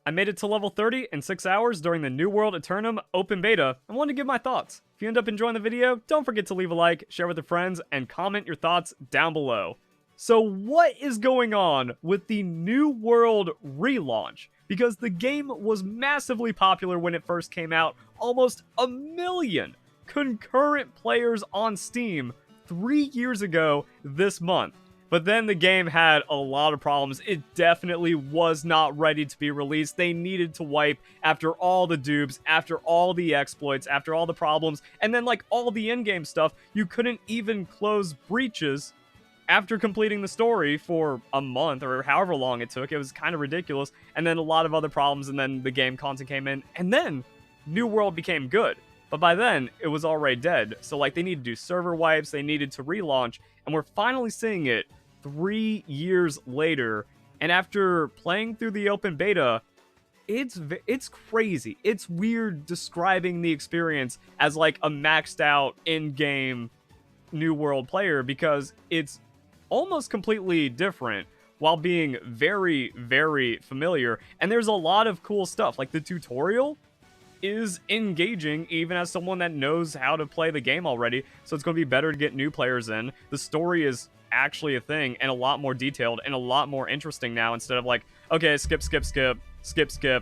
I made it to level 30 in 6 hours during the New World Aeternum Open Beta and wanted to give my thoughts. If you end up enjoying the video, don't forget to leave a like, share with your friends, and comment your thoughts down below. So what is going on with the New World relaunch? Because the game was massively popular when it first came out, almost 1 million concurrent players on Steam 3 years ago this month. But then the game had a lot of problems. It definitely was not ready to be released. They needed to wipe after all the dupes, after all the exploits, after all the problems, and then like all the in-game stuff. You couldn't even close breaches after completing the story for a month or however long it took. It was kind of ridiculous. And then a lot of other problems, and then the game content came in, and then New World became good. But by then, it was already dead. So like they needed to do server wipes, they needed to relaunch, and we're finally seeing it 3 years later. And after playing through the open beta, it's crazy. It's weird describing the experience as like a maxed out in-game New World player, because it's almost completely different while being very, very familiar. And there's a lot of cool stuff. Like the tutorial is engaging even as someone that knows how to play the game already, so it's going to be better to get new players in. The story is actually a thing and a lot more detailed and a lot more interesting now, instead of like, okay, skip,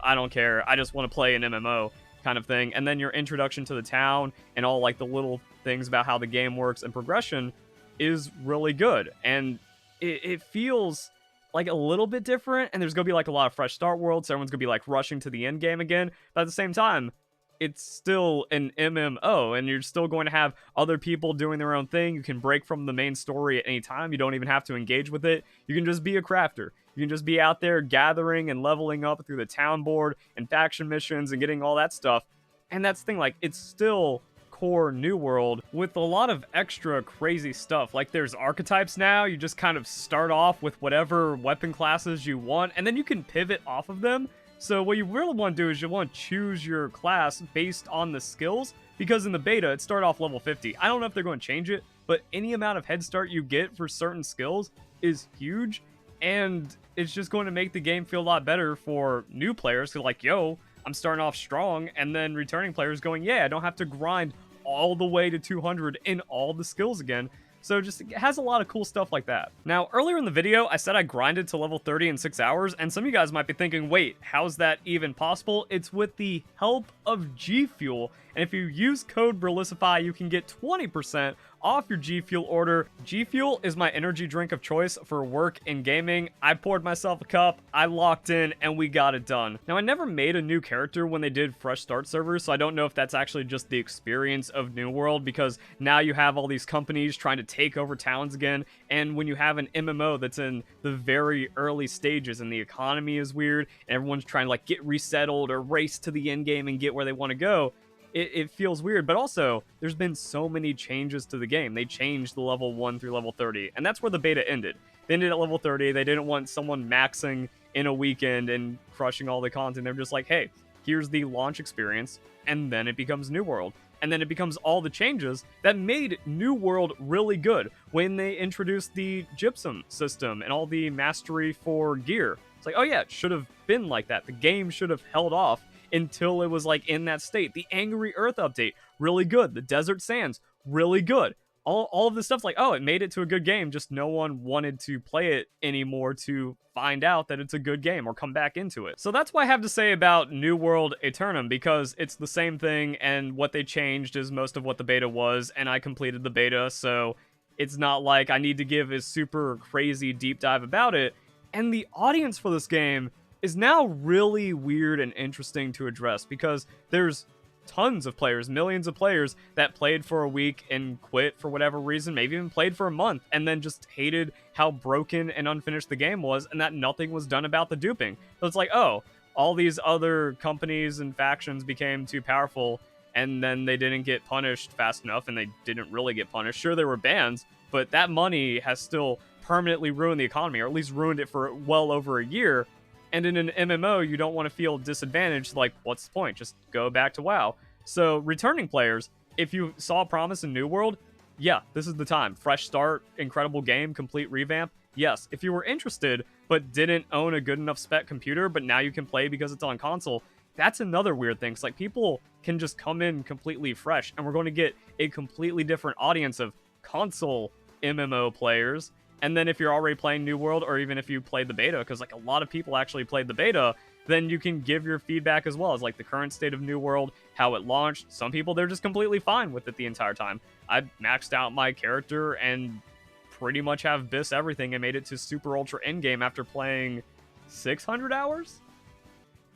I don't care, I just want to play an MMO kind of thing. And then your introduction to the town and all like the little things about how the game works and progression is really good. And it feels like a little bit different, and there's gonna be like a lot of fresh start worlds, so everyone's gonna be like rushing to the end game again. But at the same time, it's still an MMO, and you're still going to have other people doing their own thing. You can break from the main story at any time. You don't even have to engage with it. You can just be a crafter. You can just be out there gathering and leveling up through the town board and faction missions and getting all that stuff. And that's the thing, like, it's still core New World with a lot of extra crazy stuff. Like there's archetypes now. You just kind of start off with whatever weapon classes you want, and then you can pivot off of them. So what you really want to do is you want to choose your class based on the skills, because in the beta it started off level 50. I don't know if they're going to change it, but any amount of head start you get for certain skills is huge, and it's just going to make the game feel a lot better for new players. So like, yo, I'm starting off strong, and then returning players going, yeah, I don't have to grind all the way to 200 in all the skills again. So just, it has a lot of cool stuff like that. Now, earlier in the video, I said I grinded to level 30 in 6 hours, and some of you guys might be thinking, wait, how's that even possible? It's with the help of G Fuel, and if you use code Berlicify, you can get 20% off your G Fuel order. G Fuel is my energy drink of choice for work and gaming. I poured myself a cup, I locked in, and we got it done. Now, I never made a new character when they did fresh start servers, so I don't know if that's actually just the experience of New World, because now you have all these companies trying to take over towns again, and when you have an MMO that's in the very early stages and the economy is weird, and everyone's trying to like get resettled or race to the end game and get where they want to go, it feels weird. But also, there's been so many changes to the game. They changed the level 1 through level 30, and that's where the beta ended. They ended at level 30. They didn't want someone maxing in a weekend and crushing all the content. They're just like, hey, here's the launch experience, and then it becomes New World. And then it becomes all the changes that made New World really good when they introduced the gypsum system and all the mastery for gear. It's like, oh yeah, it should have been like that. The game should have held off until it was like in that state. The Angry Earth update, really good. The Desert Sands, really good. All of this stuff's like, oh, it made it to a good game, just no one wanted to play it anymore to find out that it's a good game or come back into it. So that's what I have to say about New World Aeternum, because it's the same thing, and what they changed is most of what the beta was, and I completed the beta, so it's not like I need to give a super crazy deep dive about it. And the audience for this game is now really weird and interesting to address, because there's tons of players, millions of players that played for a week and quit for whatever reason, maybe even played for a month, and then just hated how broken and unfinished the game was, and that nothing was done about the duping. So it's like, oh, all these other companies and factions became too powerful, and then they didn't get punished fast enough, and they didn't really get punished. Sure, there were bans, but that money has still permanently ruined the economy, or at least ruined it for well over a year. And in an MMO, you don't want to feel disadvantaged. Like, what's the point? Just go back to WoW. So, returning players, if you saw promise in New World, yeah, this is the time. Fresh start, incredible game, complete revamp. Yes, if you were interested, but didn't own a good enough spec computer, but now you can play because it's on console. That's another weird thing. It's like people can just come in completely fresh, and we're going to get a completely different audience of console MMO players. And then if you're already playing New World, or even if you played the beta, because like a lot of people actually played the beta, then you can give your feedback as well as like the current state of New World, how it launched. Some people, they're just completely fine with it the entire time. I maxed out my character and pretty much have bis everything and made it to super ultra endgame after playing 600 hours?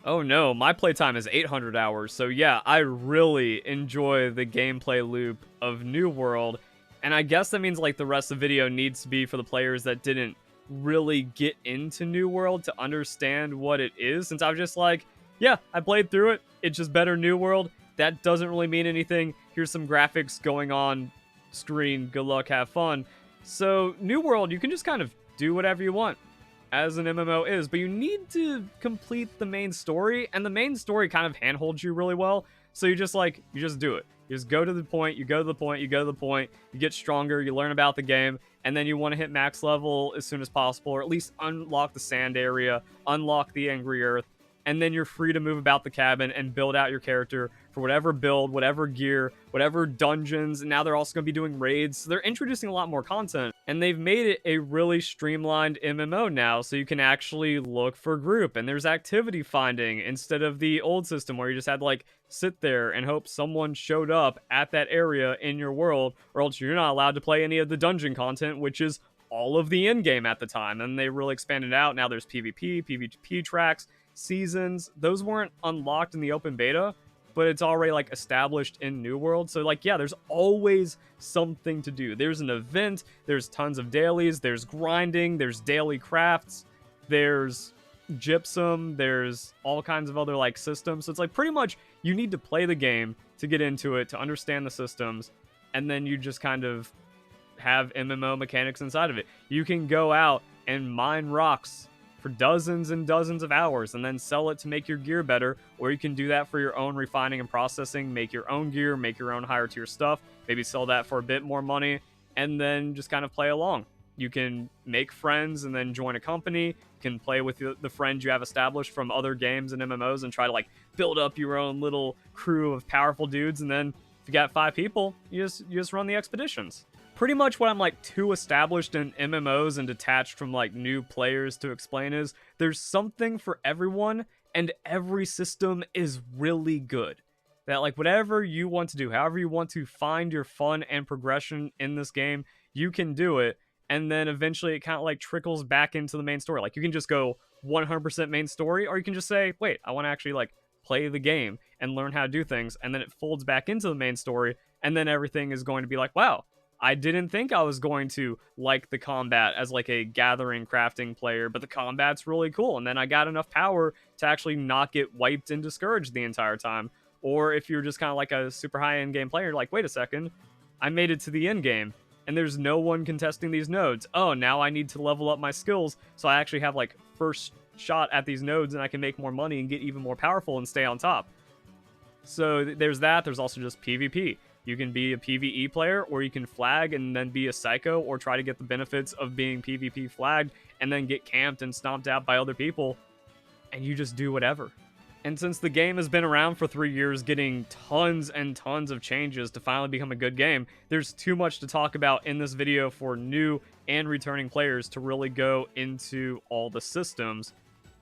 Oh no, my playtime is 800 hours. So yeah, I really enjoy the gameplay loop of New World. And I guess that means like the rest of the video needs to be for the players that didn't really get into New World to understand what it is. Since I was just like, yeah, I played through it. It's just better New World. That doesn't really mean anything. Here's some graphics going on screen. Good luck, have fun. So New World, you can just kind of do whatever you want, as an MMO is, but you need to complete the main story, and the main story kind of handholds you really well. So you just do it. You just go to the point, you go to the point, you go to the point, you get stronger, you learn about the game, and then you want to hit max level as soon as possible, or at least unlock the sand area, unlock the angry earth, and then you're free to move about the cabin and build out your character for whatever build, whatever gear, whatever dungeons. And now they're also going to be doing raids. So they're introducing a lot more content, and they've made it a really streamlined MMO now, so you can actually look for group, and there's activity finding instead of the old system where you just had to like sit there and hope someone showed up at that area in your world, or else you're not allowed to play any of the dungeon content, which is all of the end game at the time. And they really expanded out. Now there's PvP, PvP tracks, seasons. Those weren't unlocked in the open beta, but it's already like established in New World. So like, yeah, there's always something to do. There's an event, there's tons of dailies, there's grinding, there's daily crafts, there's gypsum, there's all kinds of other like systems. So it's like pretty much you need to play the game to get into it, to understand the systems, and then you just kind of have MMO mechanics inside of it. You can go out and mine rocks for dozens and dozens of hours and then sell it to make your gear better, or you can do that for your own refining and processing, make your own gear, make your own higher tier stuff, maybe sell that for a bit more money, and then just kind of play along. You can make friends and then join a company. You can play with the friends you have established from other games and MMOs and try to like build up your own little crew of powerful dudes, and then if you got 5 people, you just run the expeditions. Pretty much what I'm like too established in MMOs and detached from like new players to explain is there's something for everyone, and every system is really good. That like whatever you want to do, however you want to find your fun and progression in this game, you can do it. And then eventually it kind of like trickles back into the main story. Like you can just go 100% main story, or you can just say, wait, I want to actually like play the game and learn how to do things. And then it folds back into the main story. And then everything is going to be like, wow, I didn't think I was going to like the combat as like a gathering crafting player, but the combat's really cool. And then I got enough power to actually not get wiped and discouraged the entire time. Or if you're just kind of like a super high end game player, like, wait a second, I made it to the end game and there's no one contesting these nodes. Oh, now I need to level up my skills so I actually have like first shot at these nodes and I can make more money and get even more powerful and stay on top. So there's that. There's also just PvP. You can be a PvE player, or you can flag and then be a psycho, or try to get the benefits of being PvP flagged and then get camped and stomped out by other people, and you just do whatever. And since the game has been around for 3 years, getting tons and tons of changes to finally become a good game, there's too much to talk about in this video for new and returning players to really go into all the systems.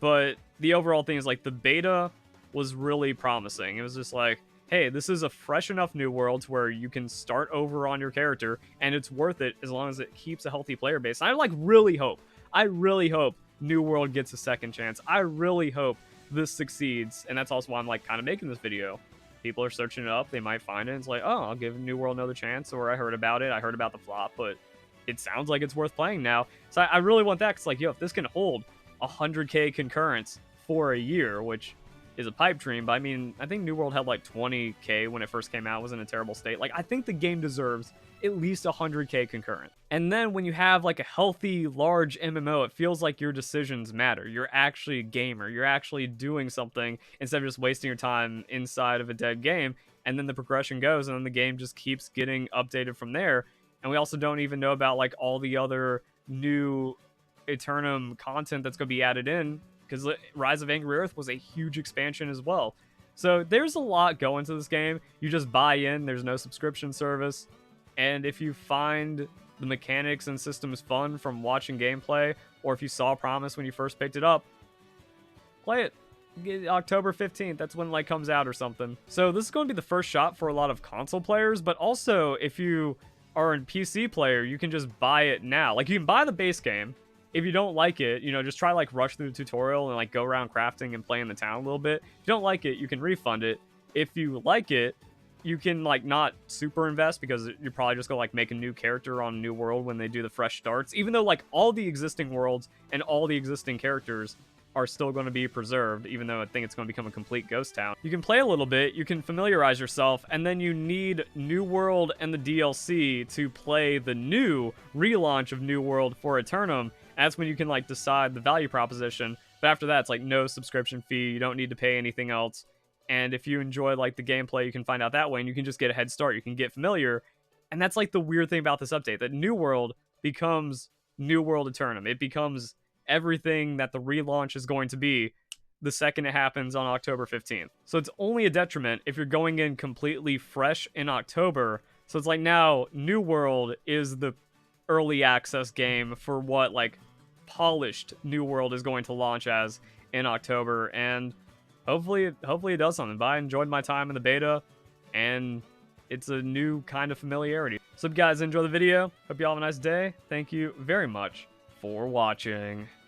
But the overall thing is like the beta was really promising. It was just like, hey, this is a fresh enough New World where you can start over on your character, and it's worth it as long as it keeps a healthy player base. And I really hope New World gets a second chance. I really hope this succeeds, and that's also why I'm like kind of making this video. People are searching it up, they might find it, and it's like, oh, I'll give New World another chance, or I heard about it, I heard about the flop, but it sounds like it's worth playing now. So I really want that, because like, yo, if this can hold 100k concurrents for a year, which is a pipe dream, but I mean, I think New World had like 20k when it first came out, it was in a terrible state. Like, I think the game deserves at least 100k concurrent. And then when you have like a healthy, large MMO, it feels like your decisions matter. You're actually a gamer. You're actually doing something instead of just wasting your time inside of a dead game. And then the progression goes, and then the game just keeps getting updated from there. And we also don't even know about like all the other new Aeternum content that's going to be added in, because Rise of Angry Earth was a huge expansion as well. So there's a lot going to this game. You just buy in, there's no subscription service, and if you find the mechanics and systems fun from watching gameplay, or if you saw promise when you first picked it up, play it. October 15th, that's when it comes out or something. So this is going to be the first shot for a lot of console players, but also if you are a PC player, you can just buy it now. Like, you can buy the base game. If you don't like it, just try rush through the tutorial and go around crafting and play in the town a little bit. If you don't like it, you can refund it. If you like it, you can not super invest, because you're probably just gonna make a new character on a new world when they do the fresh starts, even though all the existing worlds and all the existing characters are still going to be preserved, even though I think it's going to become a complete ghost town. You can play a little bit, you can familiarize yourself, and then you need New World and the DLC to play the new relaunch of New World for Aeternum. That's when you can decide the value proposition. But after that, it's no subscription fee, you don't need to pay anything else. And if you enjoy the gameplay, you can find out that way, and you can just get a head start, you can get familiar. And that's the weird thing about this update, that New World becomes New World Aeternum. It becomes everything that the relaunch is going to be the second it happens on October 15th. So it's only a detriment if you're going in completely fresh in October. So it's now New World is the early access game for what polished New World is going to launch as in October, and hopefully it does something. But I enjoyed my time in the beta, and it's a new kind of familiarity. So if you guys enjoy the video, hope you all have a nice day. Thank you very much for watching.